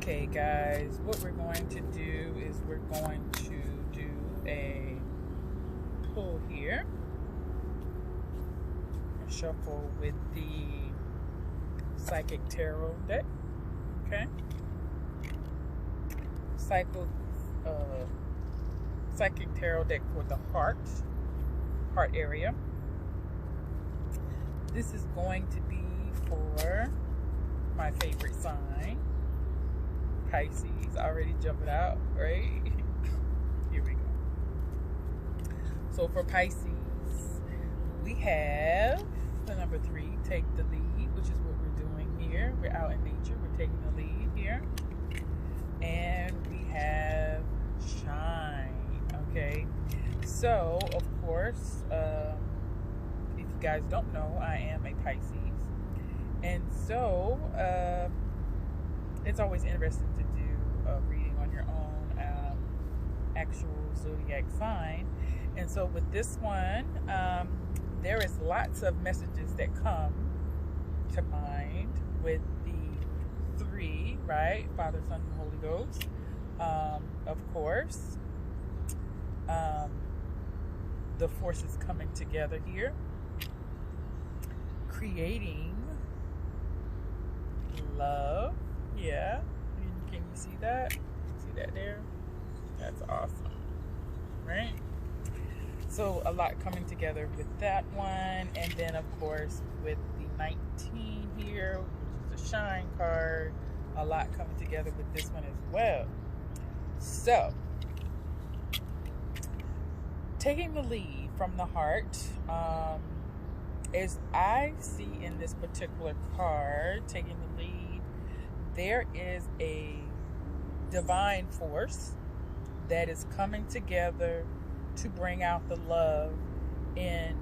Okay, guys, what we're going to do is we're going to do a pull here, and shuffle with the Psychic Tarot deck. Okay, Psychic Tarot deck for the heart area. This is going to be for my favorite sign, Pisces. Already jumping out, right? Here we go. So for Pisces, we have the number 3, take the lead, which is what we're doing here. We're out in nature. We're taking the lead here. And we have shine. Okay. So, of course, if you guys don't know, I am a Pisces. And so, it's always interesting to do a reading on your own actual zodiac sign. And so with this one, there is lots of messages that come to mind with the 3, right? Father, Son, and Holy Ghost. Of course, the forces coming together here, creating love. Yeah, can you see that? See that there? That's awesome, right? So a lot coming together with that one, and then of course with the 19 here, which is the shine card, a lot coming together with this one as well. So taking the lead from the heart, as I see in this particular card, taking the lead, there is a divine force that is coming together to bring out the love in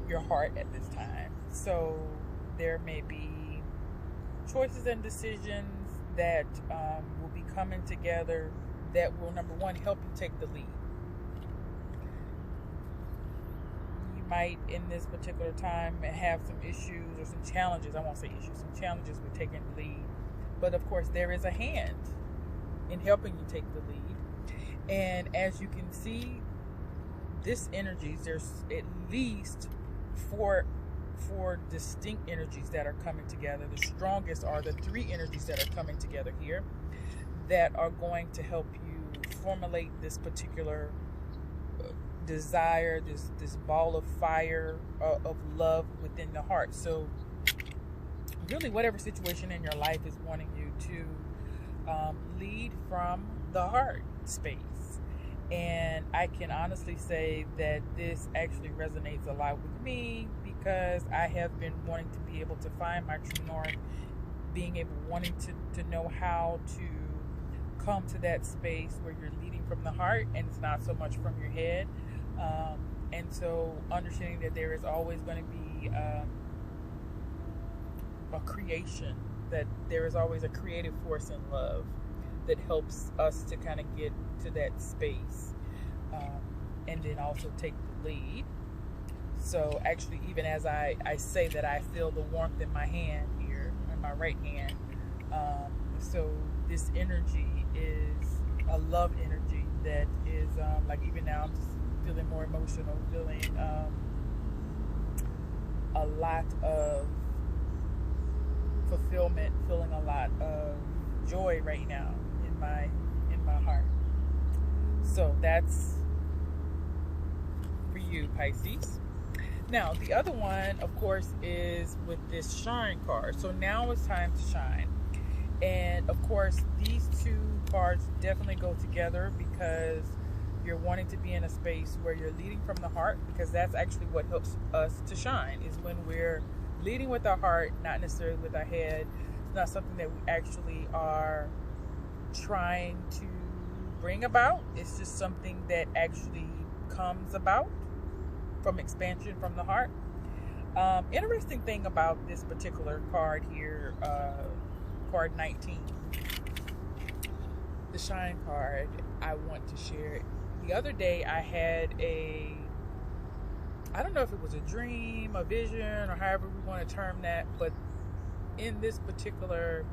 your heart at this time. So there may be choices and decisions that will be coming together that will, number one, help you take the lead. You might, in this particular time, have some issues or some challenges. I won't say issues, some challenges with taking the lead. But of course, there is a hand in helping you take the lead. And as you can see, this energy, there's at least four distinct energies that are coming together. The strongest are the 3 energies that are coming together here that are going to help you formulate this particular desire, this ball of fire of love within the heart. So really, whatever situation in your life is wanting you to lead from the heart space. And I can honestly say that this actually resonates a lot with me, because I have been wanting to be able to find my true north, wanting to know how to come to that space where you're leading from the heart and it's not so much from your head. And so understanding that there is always going to be a creation, that there is always a creative force in love that helps us to kind of get to that space, and then also take the lead. So actually, even as I say that, I feel the warmth in my hand here, in my right hand. So this energy is a love energy that is like, even now I'm just feeling more emotional, feeling a lot of fulfillment, feeling a lot of joy right now in my heart. So that's for you, Pisces. Now, the other one, of course, is with this shine card. So now it's time to shine. And of course, these 2 cards definitely go together, because you're wanting to be in a space where you're leading from the heart, because that's actually what helps us to shine, is when we're leading with our heart, not necessarily with our head. It's not something that we actually are trying to bring about. It's just something that actually comes about from expansion from the heart. Interesting thing about this particular card here, card 19, the shine card, I want to share. The other day I had I don't know if it was a dream, a vision, or however we want to term that, but in this particular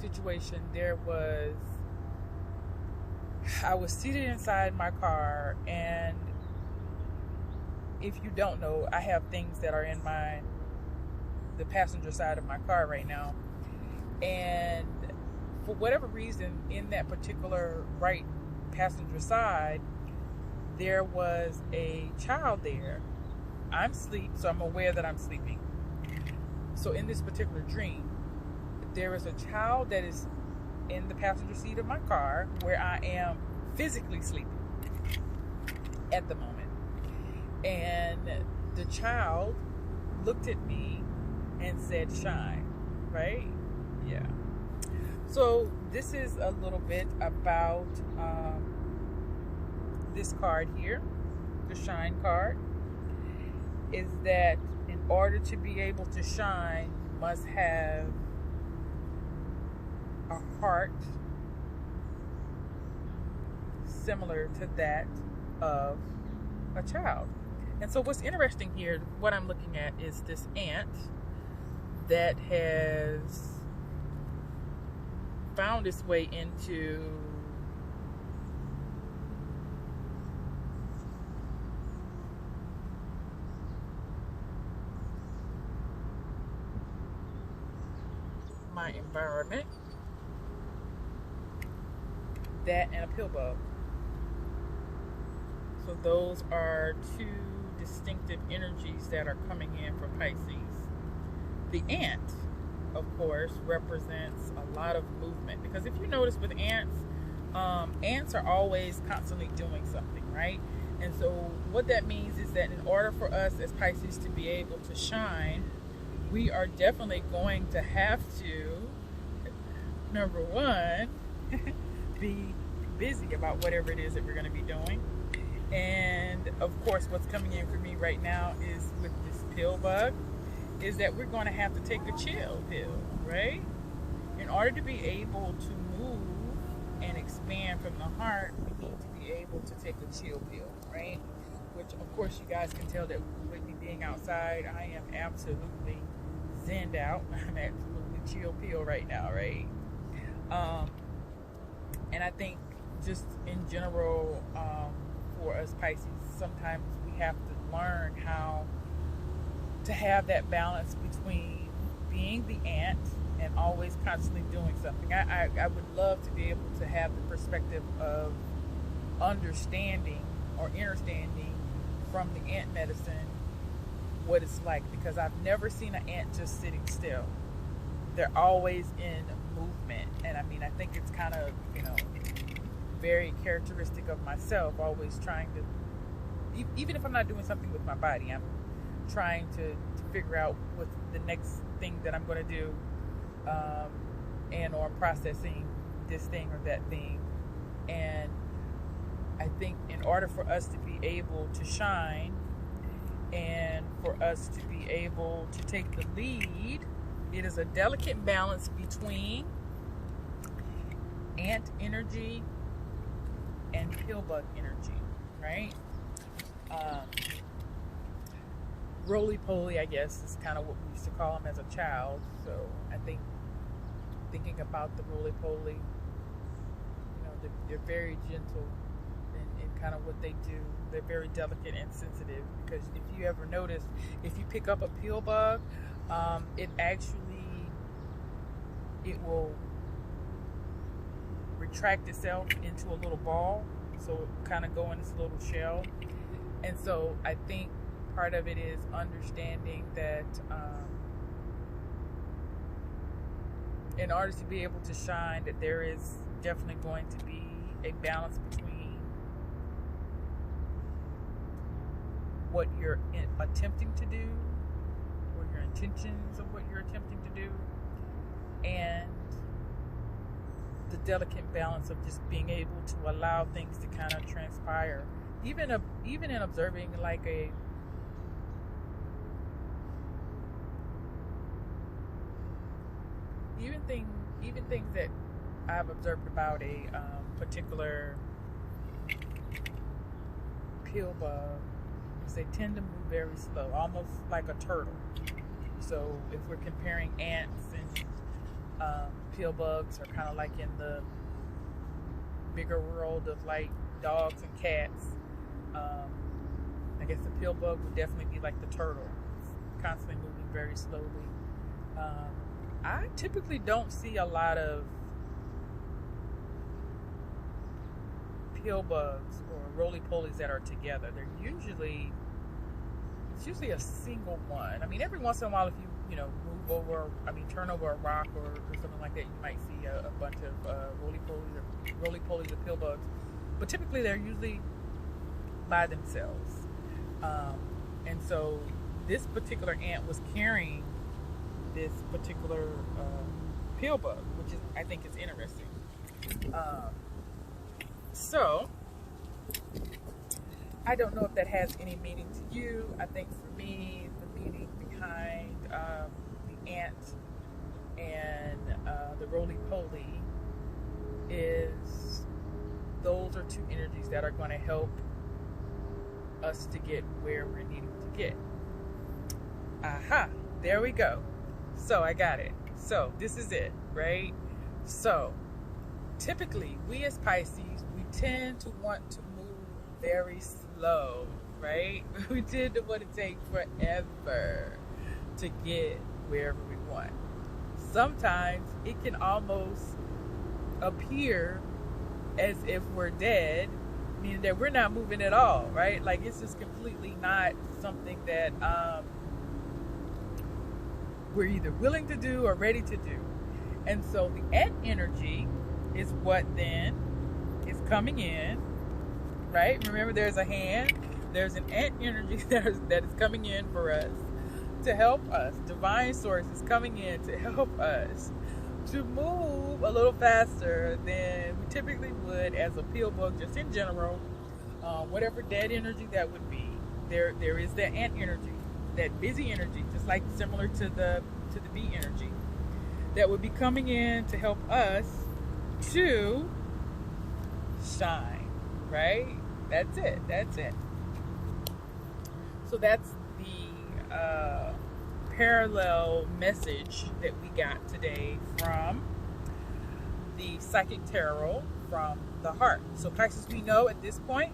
situation, I was seated inside my car, and if you don't know, I have things that are in the passenger side of my car right now, and for whatever reason, in that particular right passenger side, there was a child there. I'm asleep, so I'm aware that I'm sleeping. So in this particular dream, there is a child that is in the passenger seat of my car where I am physically sleeping at the moment. And the child looked at me and said, "Shine," right? Yeah. So this is a little bit about this card here, the Shine card, is that in order to be able to shine, you must have a heart similar to that of a child. And so what's interesting here, what I'm looking at, is this ant that has found its way into my environment. That and a pill bug. So those are two distinctive energies that are coming in for Pisces. The ant, of course, represents a lot of movement, because if you notice with ants, ants are always constantly doing something, right? And so what that means is that in order for us as Pisces to be able to shine, we are definitely going to have to, number one, be busy about whatever it is that we're going to be doing. And of course, what's coming in for me right now is with this pill bug, is that we're going to have to take a chill pill, right? In order to be able to move and expand from the heart, we need to be able to take a chill pill, right? Which, of course, you guys can tell that with me being outside, I am absolutely zenned out. I'm absolutely chill pill right now, right? And I think just in general, for us Pisces, sometimes we have to learn how to have that balance between being the ant and always constantly doing something. I would love to be able to have the perspective of understanding or understanding from the ant medicine what it's like, because I've never seen an ant just sitting still. They're always in movement, and I mean, I think it's kind of, very characteristic of myself, always trying to, even if I'm not doing something with my body, I'm trying to figure out what's the next thing that I'm going to do, and or processing this thing or that thing. And I think in order for us to be able to shine and for us to be able to take the lead, it is a delicate balance between ant energy and pill bug energy, right? Roly-poly, I guess, is kind of what we used to call them as a child. So I think thinking about the roly-poly, they're very gentle in kind of what they do. They're very delicate and sensitive, because if you ever notice, if you pick up a pill bug, it will retract itself into a little ball, so it kind of go in this little shell. And so I think part of it is understanding that in order to be able to shine, that there is definitely going to be a balance between what you're attempting to do, or your intentions of what you're attempting to do, and the delicate balance of just being able to allow things to kind of transpire, even in observing like even things that I've observed about a particular pill bug, is they tend to move very slow, almost like a turtle. So if we're comparing ants and pill bugs are kind of like in the bigger world of like dogs and cats. I guess the pill bug would definitely be like the turtle, constantly moving very slowly. I typically don't see a lot of pill bugs or roly-polies that are together. It's usually a single one. I mean, every once in a while, if turn over a rock or something like that, you might see a bunch of roly-polies or pill bugs. But typically, they're usually by themselves. And so this particular ant was carrying this particular pill bug, which I think is interesting. So I don't know if that has any meaning to you. I think for me, the meaning behind the ant and the roly-poly is those are two energies that are going to help us to get where we're needing to get. Aha, there we go. So I got it. So this is it, right? So typically we as Pisces, we tend to want to move very slow, right? We tend to want to take forever to get wherever we want. Sometimes it can almost appear as if we're dead, meaning that we're not moving at all, right? Like it's just completely not something that we're either willing to do or ready to do. And so the ant energy is what then is coming in, right? Remember, there's a hand, there's an ant energy that is coming in for us to help us. Divine source is coming in to help us to move a little faster than we typically would as a pill bug, just in general. Whatever dead energy that would be, there is that ant energy, that busy energy, just like similar to the bee energy, that would be coming in to help us to shine, right? That's it. So that's the parallel message that we got today from the Psychic Tarot from the heart. So Pisces, we know at this point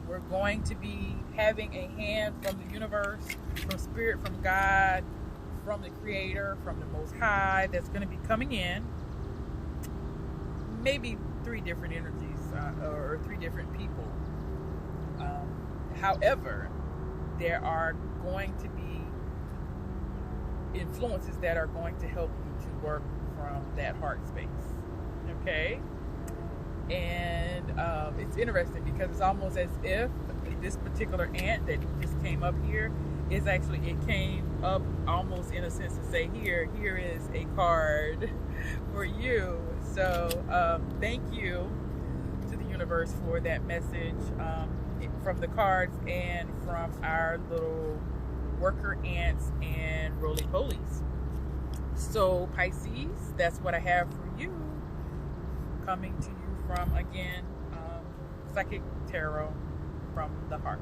we're going to be having a hand from the universe, from spirit, from God, from the creator, from the Most High, that's going to be coming in. Maybe 3 different energies or 3 different people. However, there are going to be influences that are going to help you to work from that heart space. Okay? And it's interesting because it's almost as if this particular ant that just came up here is actually, it came up almost in a sense to say, here is a card for you. So thank you to the universe for that message from the cards and from our little worker ants and roly-polies. So Pisces, that's what I have for you, coming to you from, again, Psychic Tarot from the heart.